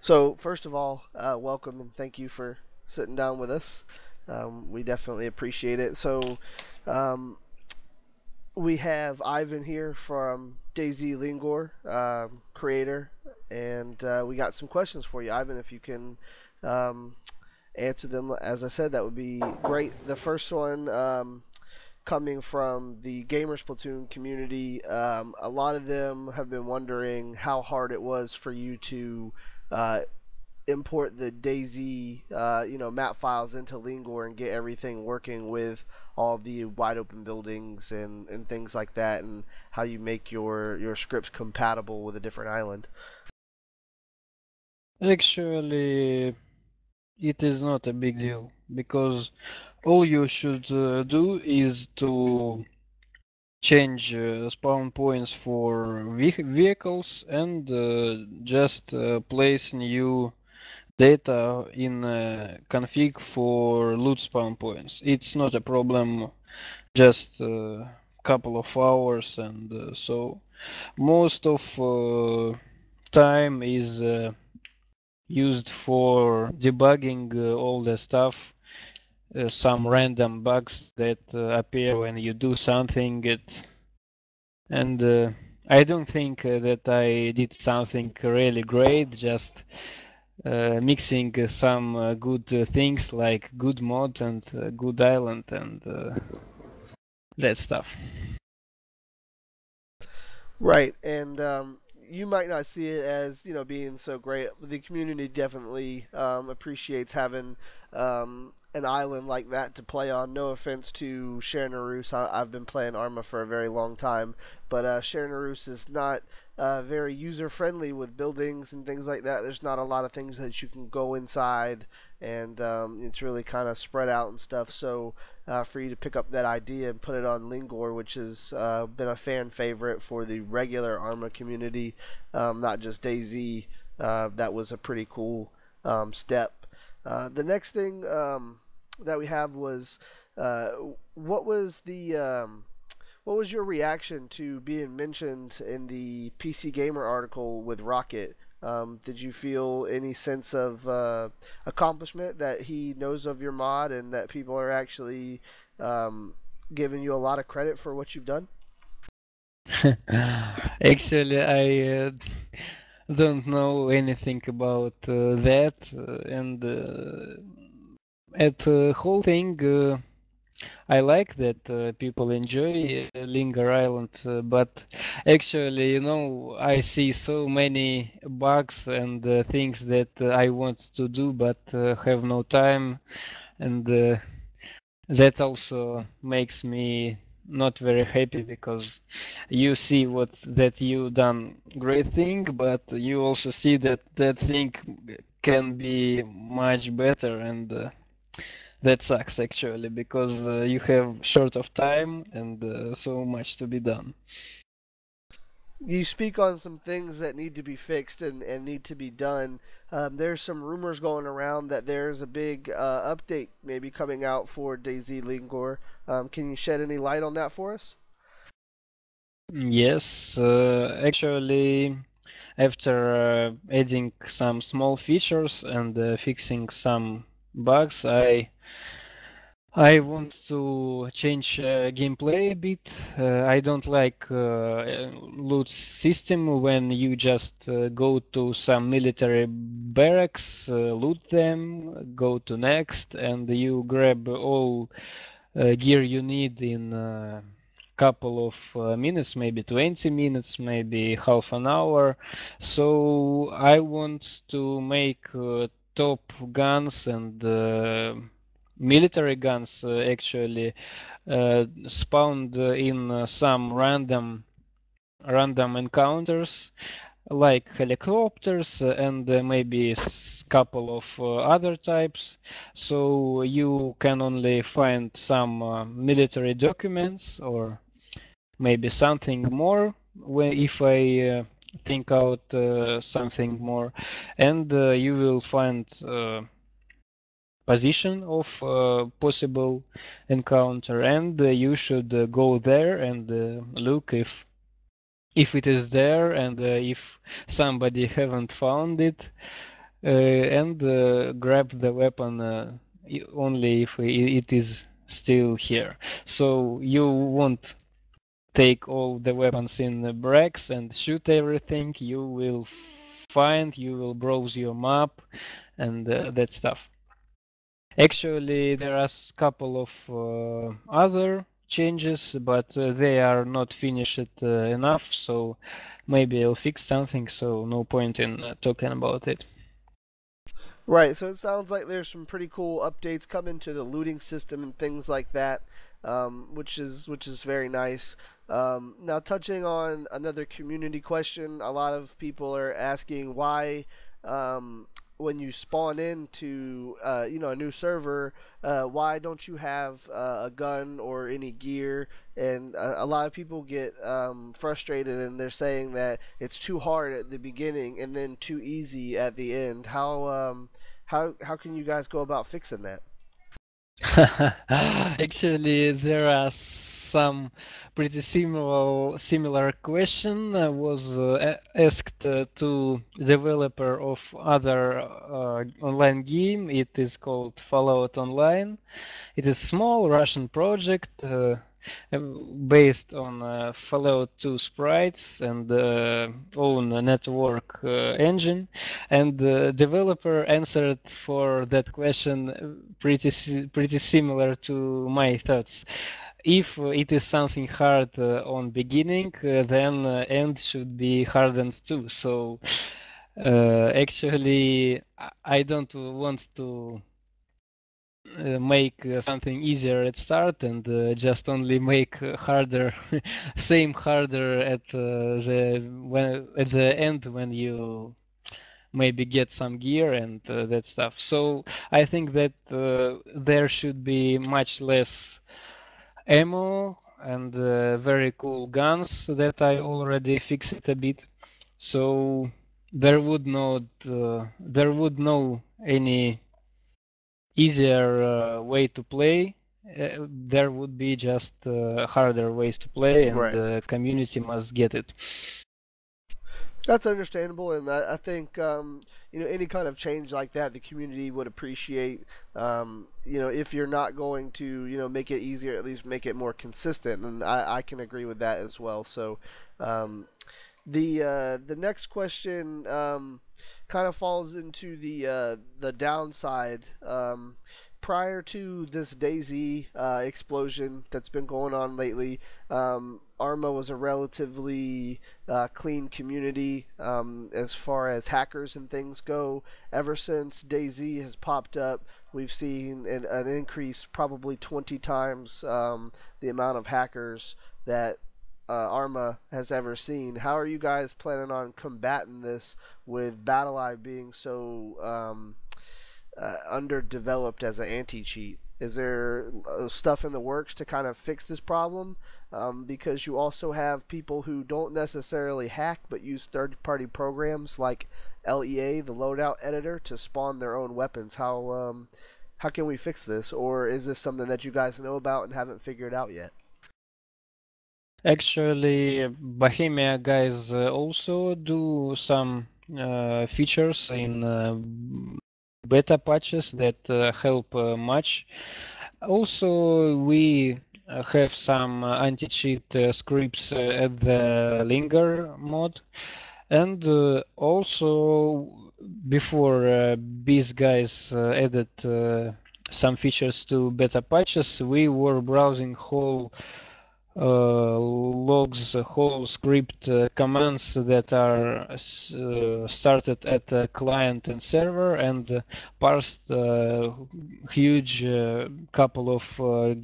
So, first of all, welcome and thank you for sitting down with us. We definitely appreciate it. Um, we have Ivan here from Daisylink, creator, and we got some questions for you, Ivan. If you can um, answer them, as I said, that would be great. The first one coming from the Gamer Splatoon community, a lot of them have been wondering how hard it was for you to uh, import the Daisy, map files into Lingor and get everything working with all the wide open buildings and things like that, and how you make your scripts compatible with a different island. Actually, it is not a big deal because all you should do is to change spawn points for vehicles and just place new data in config for loot spawn points. It's not a problem, just a couple of hours, and so most of time is used for debugging all the stuff, some random bugs that appear when you do something. And I don't think that I did something really great, just mixing some good things like good mod and good island and that stuff. Right, and you might not see it as being so great. But the community definitely appreciates having an island like that to play on. No offense to Cher I've been playing Arma for a very long time, but Cher is not very user friendly with buildings and things like that. There's not a lot of things that you can go inside, and it's really kind of spread out and stuff. So for you to pick up that idea and put it on Lingor, which has been a fan favorite for the regular Arma community, not just Daisy. That was a pretty cool step. The next thing that we have was uh, what was the what was your reaction to being mentioned in the PC Gamer article with Rocket? Did you feel any sense of accomplishment that he knows of your mod and that people are actually um, giving you a lot of credit for what you've done? Actually, I don't know anything about that, and at the whole thing, I like that people enjoy Linger Island, but actually, I see so many bugs and things that I want to do, but have no time, and that also makes me not very happy because you see what that you done great thing, but you also see that that thing can be much better, and that sucks actually because you have short of time and so much to be done. You speak on some things that need to be fixed and need to be done. There's some rumors going around that there's a big update maybe coming out for Daisy Lingor. Can you shed any light on that for us? Yes, actually, after adding some small features and fixing some bugs, I want to change gameplay a bit. I don't like loot system when you just go to some military barracks, loot them, go to next, and you grab all gear you need in a couple of minutes, maybe 20 minutes, maybe half an hour. So I want to make top guns and military guns actually spawned in some random encounters like helicopters and maybe couple of other types, so you can only find some military documents or maybe something more if I think out something more, and you will find position of possible encounter, and you should go there and look if it is there, and if somebody haven't found it, and grab the weapon only if it is still here. So you won't take all the weapons in the barracks and shoot everything. You will browse your map and that stuff. Actually, there are a couple of other changes, but they are not finished enough, so maybe I'll fix something, so no point in talking about it. Right, so it sounds like there's some pretty cool updates coming to the looting system and things like that, which is very nice. Now, touching on another community question, a lot of people are asking why, um, when you spawn into a new server, why don't you have a gun or any gear? And a lot of people get frustrated, and they're saying that it's too hard at the beginning and then too easy at the end. How can you guys go about fixing that? Actually, there are some pretty similar question was asked to developer of other online game. It is called Fallout Online. It is small Russian project uh, based on Fallout 2 sprites and own network engine. And the developer answered for that question pretty similar to my thoughts. If it is something hard on beginning, then end should be hardened too. So actually, I don't want to make something easier at start and just only make harder same harder at the end when you maybe get some gear and that stuff. So I think that there should be much less ammo and very cool guns that I already fixed a bit. So there would no any easier way to play. There would be just harder ways to play, and Right. the community must get it. That's understandable, and I think any kind of change like that, the community would appreciate. If you're not going to make it easier, at least make it more consistent, and I can agree with that as well. So, um, the next question kind of falls into the downside. Prior to this Daisy explosion that's been going on lately, ARMA was a relatively clean community as far as hackers and things go. Ever since Daisy has popped up, we've seen an increase, probably 20 times the amount of hackers that ARMA has ever seen. How are you guys planning on combating this with BattleEye being so underdeveloped as an anti-cheat? Is there stuff in the works to kind of fix this problem? Because you also have people who don't necessarily hack but use third-party programs like LEA, the loadout editor, to spawn their own weapons. How can we fix this, or is this something that you guys know about and haven't figured out yet? Actually, Bohemia guys also do some features in beta patches that help much. Also, we have some anti-cheat scripts at the Lingor mod. And also, before these guys added some features to beta patches, we were browsing whole logs, whole script commands that are started at client and server and parsed huge couple of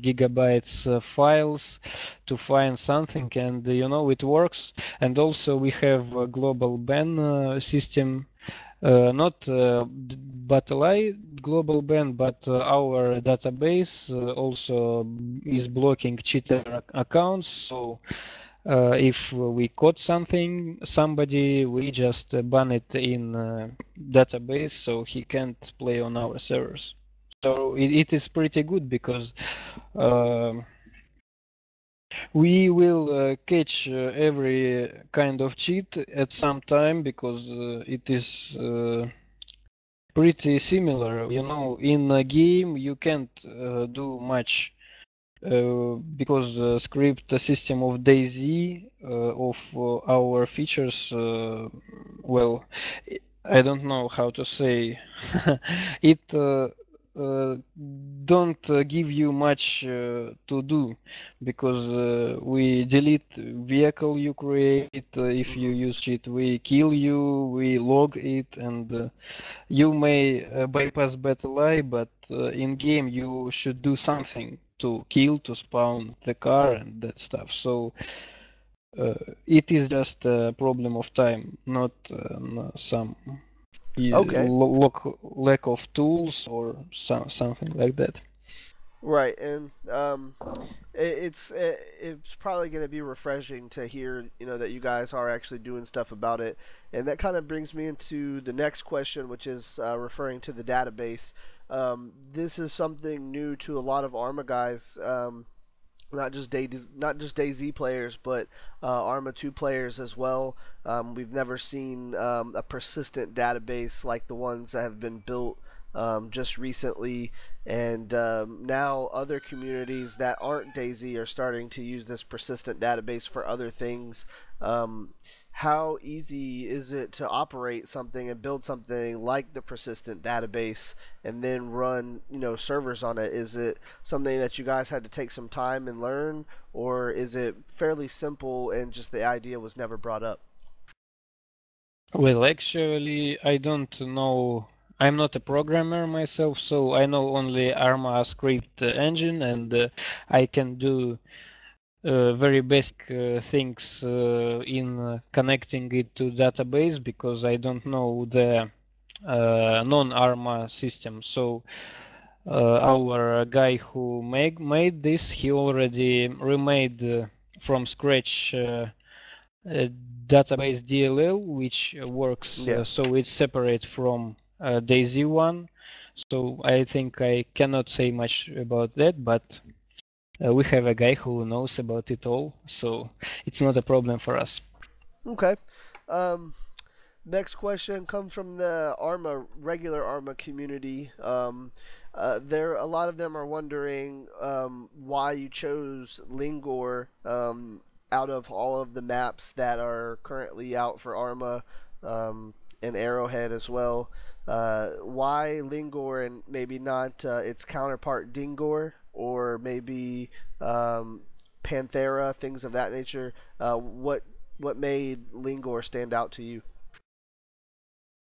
gigabytes files to find something, and it works. And also we have a global ban system, not BattleEye global ban, but our database also is blocking cheater accounts. So if we caught somebody, we just ban it in database, so he can't play on our servers. So it is pretty good because um we will catch every kind of cheat at some time because it is pretty similar. You know, in a game you can't do much because the script system of DayZ of our features, well, I don't know how to say. It uh, don't give you much to do because we delete vehicle you create if you Hmm. use cheat. We kill you, we log it, and you may bypass battle eye, but in game you should do something to kill, to spawn the car and that stuff. So uh, it is just a problem of time, not some Okay. lack of tools or something like that. Right, and it's probably going to be refreshing to hear, that you guys are actually doing stuff about it, and that kind of brings me into the next question, which is referring to the database. This is something new to a lot of Arma guys. Not just DayZ players, but Arma 2 players as well. We've never seen a persistent database like the ones that have been built just recently, and now other communities that aren't DayZ are starting to use this persistent database for other things. How easy is it to operate something and build something like the persistent database and then run, servers on it? Is it something that you guys had to take some time and learn, or is it fairly simple and just the idea was never brought up? Well, actually, I don't know. I'm not a programmer myself, so I know only ARMA script engine, and I can do very basic things in connecting it to database because I don't know the non-ARMA system. So our guy who made this, he already remade from scratch database DLL, which works Yeah. so it's separate from DayZ one. So I think I cannot say much about that, but we have a guy who knows about it all, so it's not a problem for us. Okay. Um, Next question comes from the regular Arma community. There, a lot of them are wondering why you chose Lingor out of all of the maps that are currently out for Arma and Arrowhead as well. Why Lingor and maybe not its counterpart Dingor, or maybe Panthera, things of that nature? What made Lingor stand out to you?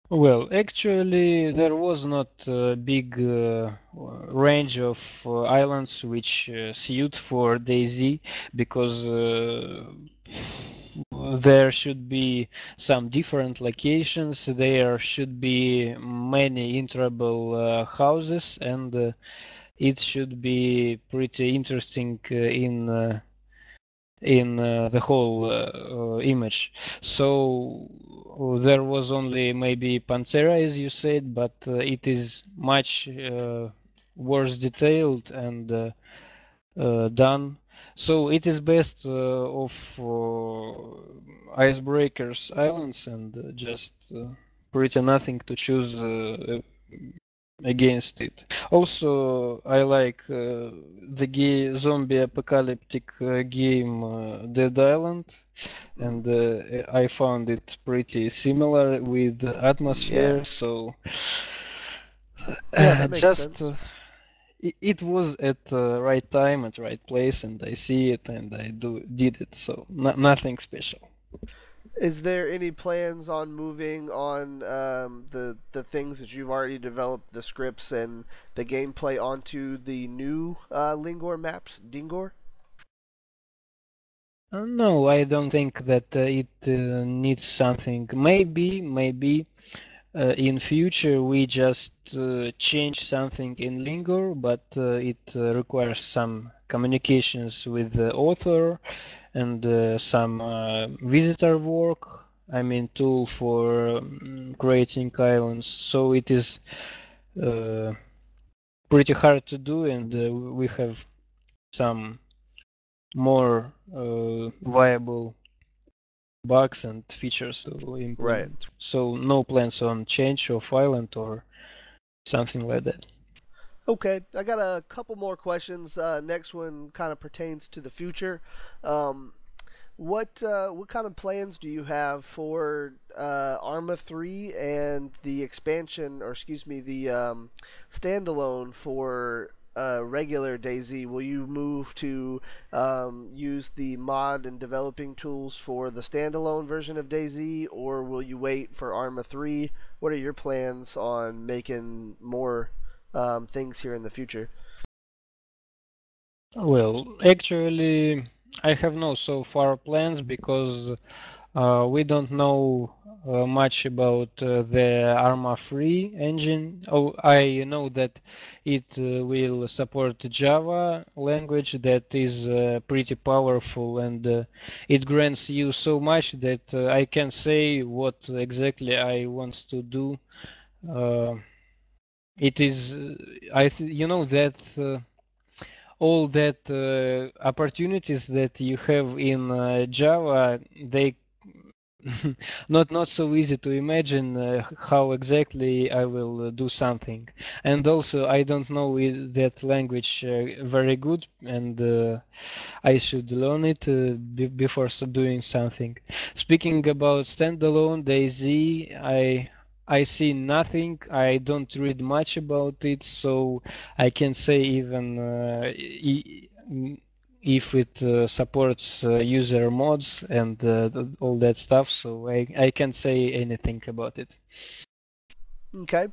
Well, actually, there was not a big range of islands which suit for DayZ because there should be some different locations. There should be many interable houses, and it should be pretty interesting in the whole image. So there was only maybe Panzera, as you said, but it is much worse detailed and done. So it is best of Icebreakers Islands and just pretty nothing to choose against it. Also, I like the zombie apocalyptic game Dead Island, Mm. and I found it pretty similar with the Yeah. atmosphere. So Yeah, that makes just sense. it was at the right time at right place, and I see it and I did it. So nothing special. Is there any plans on moving on the things that you've already developed, the scripts and the gameplay, onto the new Lingor maps, Dingor? No, I don't think that it needs something. Maybe in future we just change something in Lingor, but it requires some communications with the author and some visitor work. I mean, tool for creating islands. So it is uh, pretty hard to do, and we have some more viable bugs and features to Right. implement. So no plans on change of island or something like that. Okay, I got a couple more questions. Next one kind of pertains to the future. Um, what kind of plans do you have for Arma 3 and the expansion, or excuse me, the standalone for regular DayZ? Will you move to use the mod and developing tools for the standalone version of DayZ, or will you wait for Arma 3? What are your plans on making more things here in the future? Well, actually, I have no so far plans because we don't know much about the ARMA free engine. Oh, I know that it will support Java language that is pretty powerful, and it grants you so much that I can say what exactly I want to do. Uh, it is, you know that. All that opportunities that you have in Java, they not so easy to imagine how exactly I will do something. And also, I don't know that language very good, and I should learn it before doing something. Speaking about standalone DayZ, I see nothing. I don't read much about it, so I can say even if it supports user mods and all that stuff. So I can't say anything about it. Okay.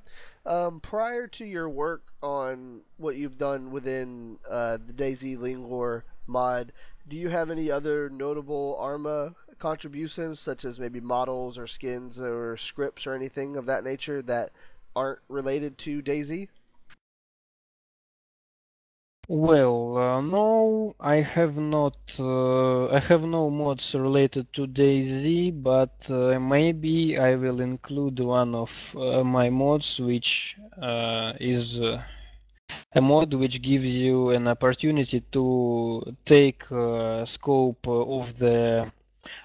Prior to your work on what you've done within the Daisy Lingor mod, do you have any other notable ARMA contributions, such as maybe models or skins or scripts or anything of that nature that aren't related to Daisy? Well, no, I have not. I have no mods related to DayZ, but maybe I will include one of my mods, which is a mod which gives you an opportunity to take scope of the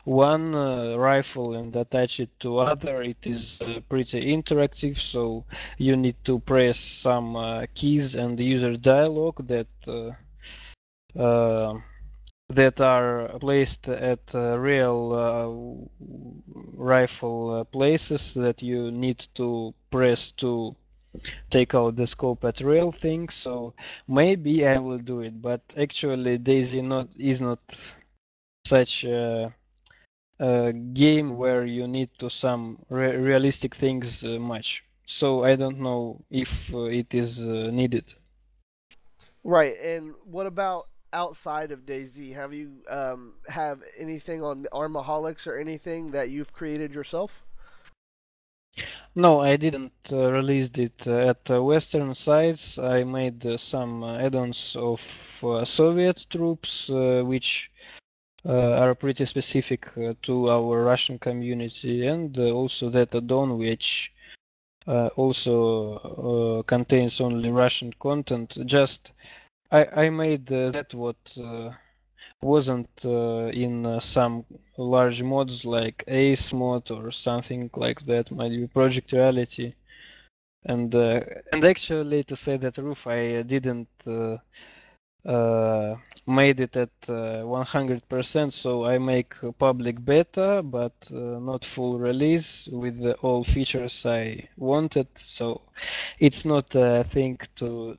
one rifle and attach it to other. It is pretty interactive, so you need to press some keys and user dialogue uh, that are placed at real rifle places that you need to press to take out the scope at real things. So maybe I will do it, but actually Daisy not is not such a game where you need to some realistic things much. So I don't know if it is needed. Right. And what about outside of Daisy? Have you have anything on Armorholics or anything that you've created yourself? No, I didn't release it at Western sites. I made some add-ons of Soviet troops, which are pretty specific to our Russian community, and also that add-on which also contains only Russian content. Just I made that what wasn't in some large mods like Ace mod or something like that, might be Project Reality. And actually, to say the truth, I didn't uh, made it at 100%, so I make a public beta, but not full release with all features I wanted. So it's not a thing to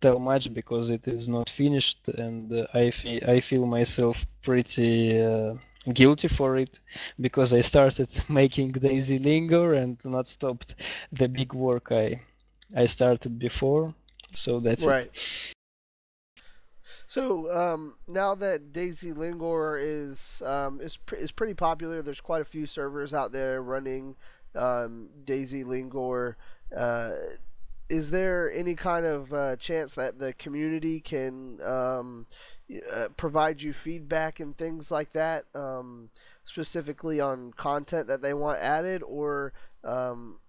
tell much because it is not finished, and I feel myself pretty guilty for it because I started making Daisy Lingor and not stopped the big work I started before. So that's it. Right. So now that Daisy Lingor is pretty popular, there's quite a few servers out there running Daisy Lingor. Uh, is there any kind of chance that the community can provide you feedback and things like that, specifically on content that they want added, or um,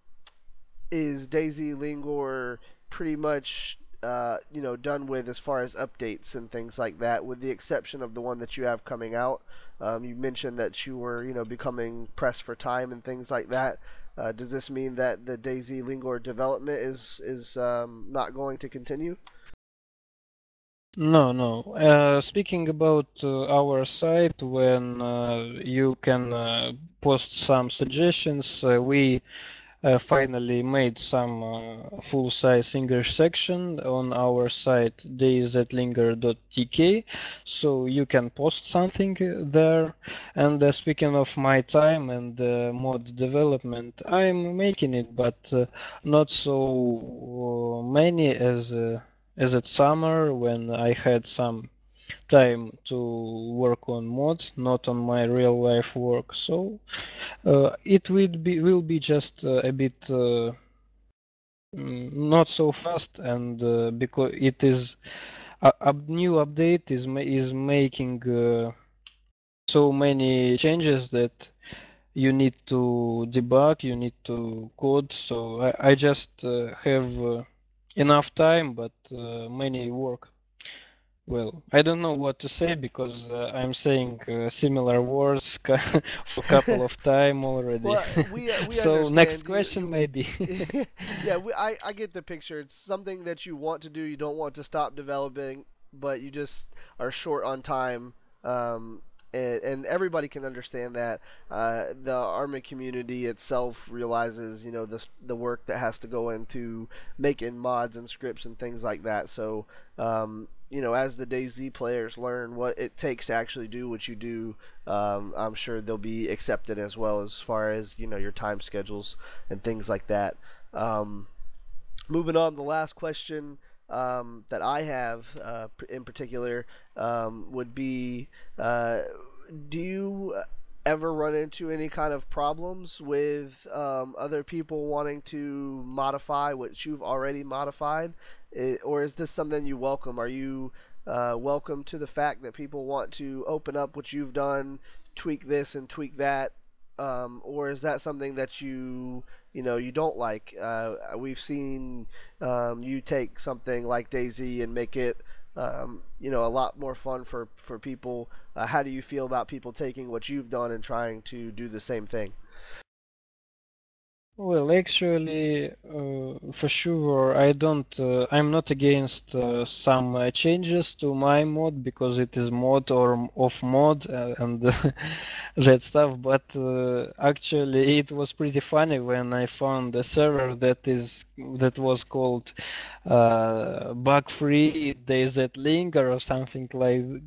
is Daisy Lingor pretty much done with as far as updates and things like that, with the exception of the one that you have coming out? You mentioned that you were becoming pressed for time and things like that. Does this mean that the Daisy Lingor development is not going to continue? No, no. Speaking about our site, when you can post some suggestions, we finally made some full-size English section on our site daisylink.tk, so you can post something there. And speaking of my time and mod development, I'm making it, but not so many as at summer when I had some time to work on mod, not on my real life work. So it will be just a bit not so fast, and because it is a new update is making so many changes that you need to debug, you need to code. So I just have enough time, but many work. Well, I don't know what to say because I'm saying similar words for a couple of time already. Well, we So next understand you. question maybe. Yeah, I get the picture. It's something that you want to do. You don't want to stop developing, but you just are short on time. Um, and everybody can understand that. The ARMA community itself realizes, the work that has to go into making mods and scripts and things like that. So, as the DayZ players learn what it takes to actually do what you do, I'm sure they'll be accepted as well as far as your time schedules and things like that. Um, Moving on, the last question that I have in particular would be: do you ever run into any kind of problems with other people wanting to modify what you've already modified? Or is this something you welcome? Are you welcome to the fact that people want to open up what you've done, tweak this and tweak that? Or is that something that you don't like? We've seen you take something like Daisy and make it a lot more fun for people. How do you feel about people taking what you've done and trying to do the same thing? Well, actually, for sure, I'm not against some changes to my mod because it is mod or off mod and that stuff. But actually, it was pretty funny when I found a server that was called bug-free Daisylink or something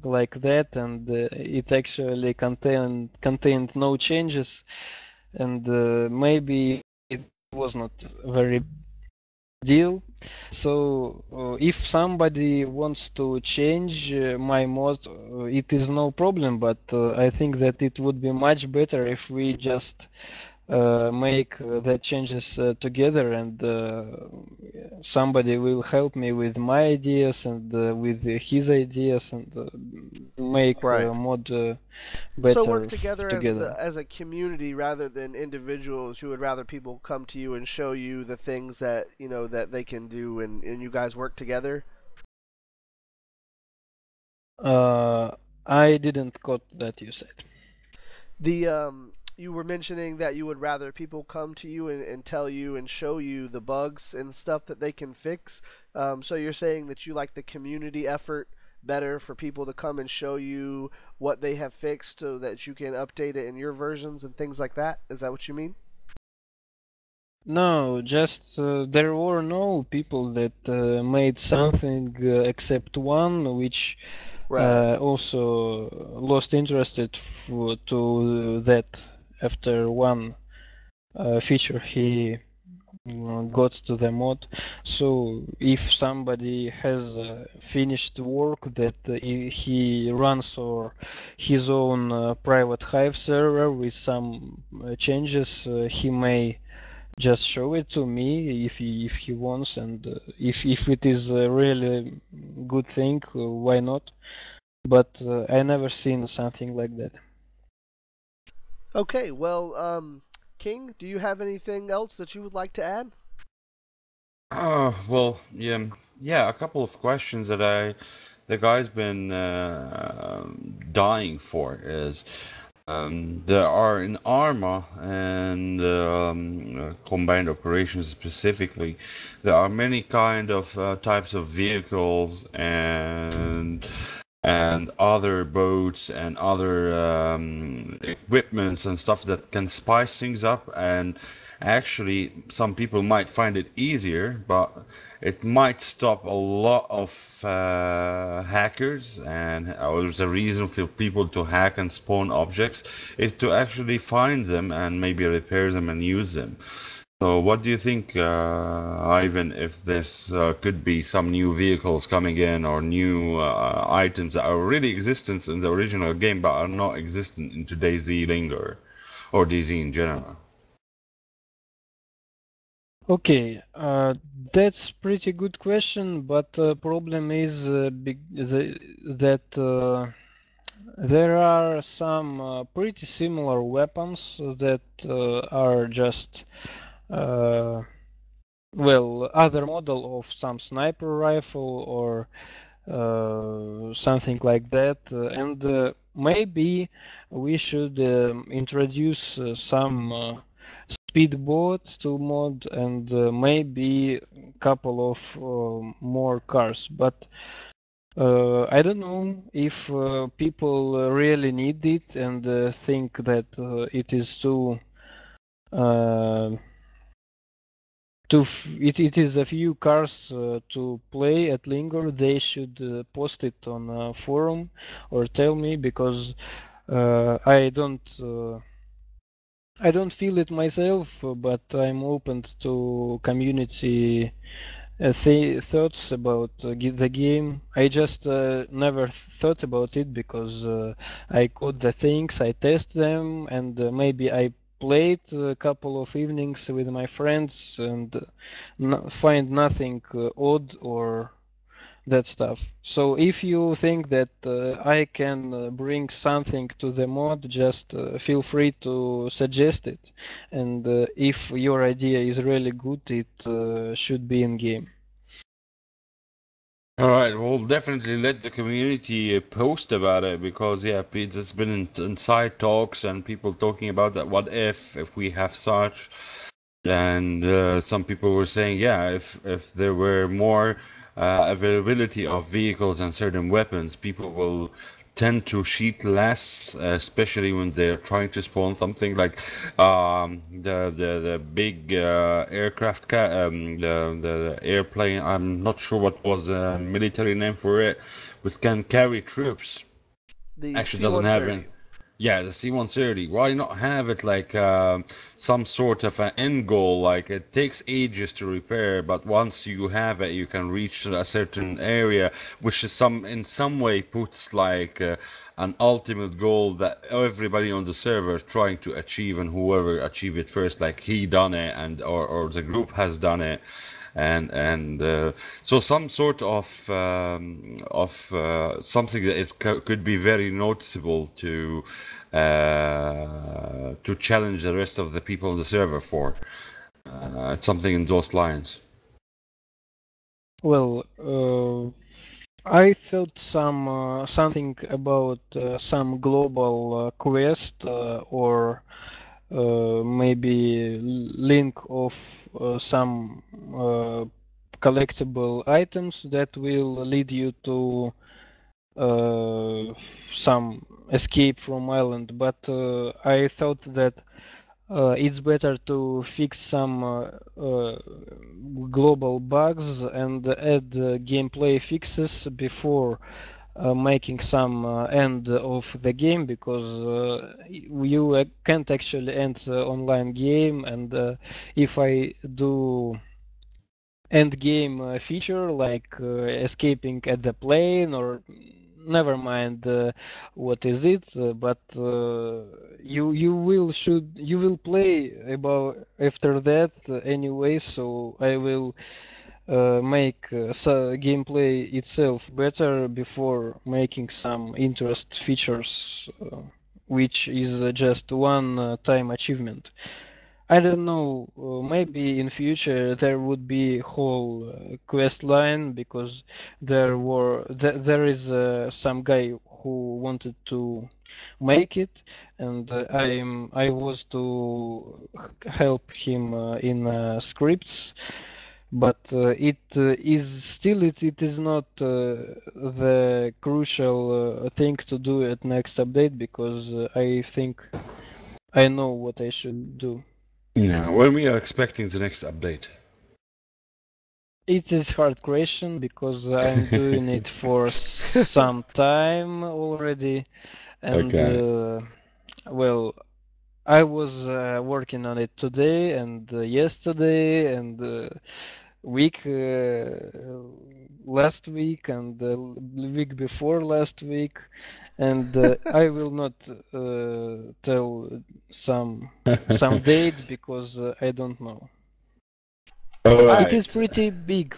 like that, and it actually contained no changes, and maybe it was not very deal. So if somebody wants to change my mod, it is no problem. But I think that it would be much better if we just make the changes together, and somebody will help me with my ideas and with his ideas, and make Right. mod So work better together together. as a community rather than individuals. You would rather people come to you and show you the things that that they can do, and you guys work together. Uh, I didn't got that you said. The You were mentioning that you would rather people come to you and tell you and show you the bugs and stuff that they can fix. So you're saying that you like the community effort better for people to come and show you what they have fixed so that you can update it in your versions and things like that. Is that what you mean? No, just there were no people that made something except one, which Right. also lost interested to that after one feature he got to the mod. So if somebody has finished work that he runs or his own private Hive server with some changes, he may just show it to me if he wants, and if it is a really good thing, why not? But I never seen something like that. Okay. Well, King, do you have anything else that you would like to add? Well, yeah, yeah. A couple of questions that the guy's been dying for is There are in ARMA and combined operations specifically, there are many kind of types of vehicles and other boats and other equipments and stuff that can spice things up. And actually, some people might find it easier, but it might stop a lot of hackers. And there's a reason for people to hack and spawn objects is to actually find them and maybe repair them and use them. So what do you think, Ivan, if this could be some new vehicles coming in or new items that are already existent in the original game but are not existent in today's Lingor or DayZ in general? Okay, that's pretty good question, but problem is that there are some pretty similar weapons that are just well, other model of some sniper rifle or something like that, and maybe we should introduce some speedboat to mod and maybe couple of more cars, but I don't know if people really need it and think that it is too uh, it is a few cars to play at Lingor. They should post it on a forum or tell me, because I don't feel it myself, but I'm open to community thoughts about the game. I just never thought about it because I code the things, I test them, and maybe I played a couple of evenings with my friends and find nothing odd or that stuff. So if you think that I can bring something to the mod, just feel free to suggest it. And if your idea is really good, it should be in game. All right, we'll definitely let the community post about it because yeah, it's been in side talks and people talking about that. What if we have such? And some people were saying, yeah, if there were more availability of vehicles and certain weapons, people will tend to cheat less, especially when they're trying to spawn something like the big aircraft, the airplane. I'm not sure what was the military name for it, but can carry troops. The Actually, doesn't have any. C-130. Yeah, the C-130. Why not have it like some sort of an end goal? Like it takes ages to repair, but once you have it, you can reach a certain area, which is in some way puts like an ultimate goal that everybody on the server is trying to achieve, and whoever achieve it first, like he done it, and or the group has done it, and so some sort of something that could be very noticeable to challenge the rest of the people on the server for. It's something in those lines. Well, I thought something about some global quest or maybe link of some collectible items that will lead you to some escape from island. But I thought that it's better to fix some global bugs and add gameplay fixes before making some end of the game, because you can't actually end online game, and if I do end game feature like escaping at the plane or never mind what is it, but you will play about after that anyway, so I will make gameplay itself better before making some interest features, which is just one time achievement. I don't know, maybe in future there would be whole quest line, because there is some guy who wanted to make it, and I was to help him in scripts, but it is not the crucial thing to do at next update, because I think I know what I should do. Yeah, when we are expecting the next update? It is hard question because I'm doing it for some time already, and Okay. well, I was working on it today and yesterday and week last week and week before last week, and I will not tell some date because I don't know. All But I it is right. pretty big,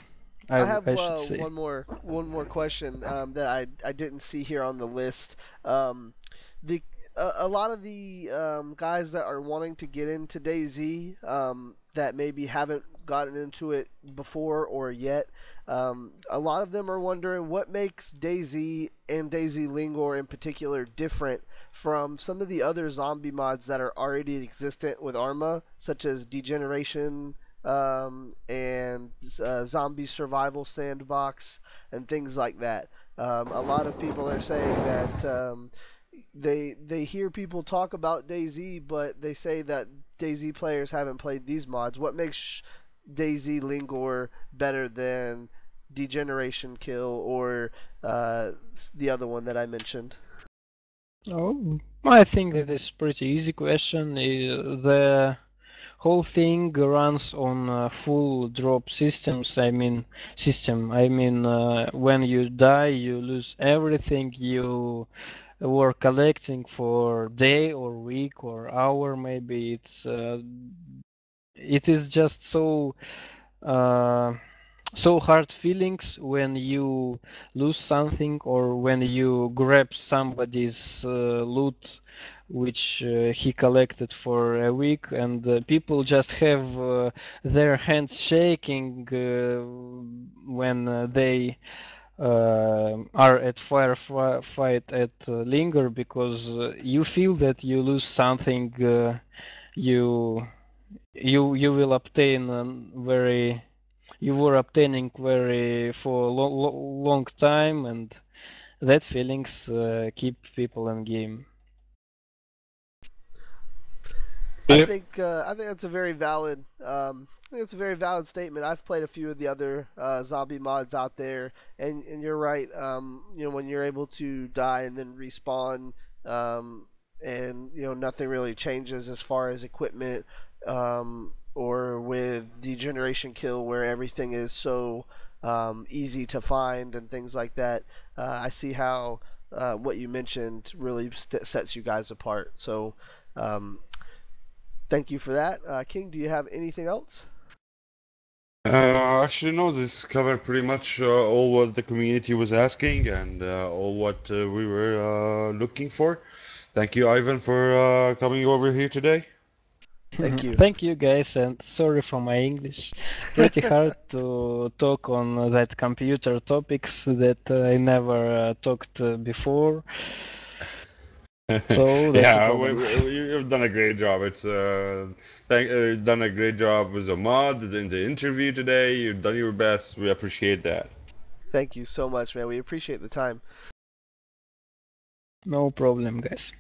I have I should say. one more question that I didn't see here on the list. The a lot of the guys that are wanting to get into DayZ that maybe haven't gotten into it before or yet, a lot of them are wondering what makes DayZ and Daisylink in particular different from some of the other zombie mods that are already existent with ARMA, such as Degeneration, and zombie survival sandbox and things like that. A lot of people are saying that they hear people talk about DayZ, but they say that DayZ players haven't played these mods. What makes DayZ Lingor better than Degeneration Kill or the other one that I mentioned? Oh, I think that is pretty easy question. The whole thing runs on full drop systems. I mean, when you die, you lose everything you were collecting for day or week or hour. Maybe it is just uh, so hard feelings when you lose something or when you grab somebody's loot which he collected for a week, and people just have their hands shaking when they are at firefight at Lingor, because you feel that you lose something you you will obtain very you were obtaining very for a long time, and that feelings keep people in game. Yep. I think that's a very valid. I think it's a very valid statement. I've played a few of the other zombie mods out there, and you're right. When you're able to die and then respawn, and nothing really changes as far as equipment, or with Degeneration Kill, where everything is so easy to find and things like that. I see how what you mentioned really sets you guys apart. So. Thank you for that. King, do you have anything else? Actually, no, this covered pretty much all what the community was asking and all what we were looking for. Thank you, Ivan, for coming over here today. Thank you. Thank you guys, and sorry for my English. Pretty hard to talk on that computer topics that I never talked before. So that's a Yeah, problem. you've done a great job. Done a great job as a mod in the interview today. You've done your best. We appreciate that. Thank you so much, man. We appreciate the time. No problem, guys.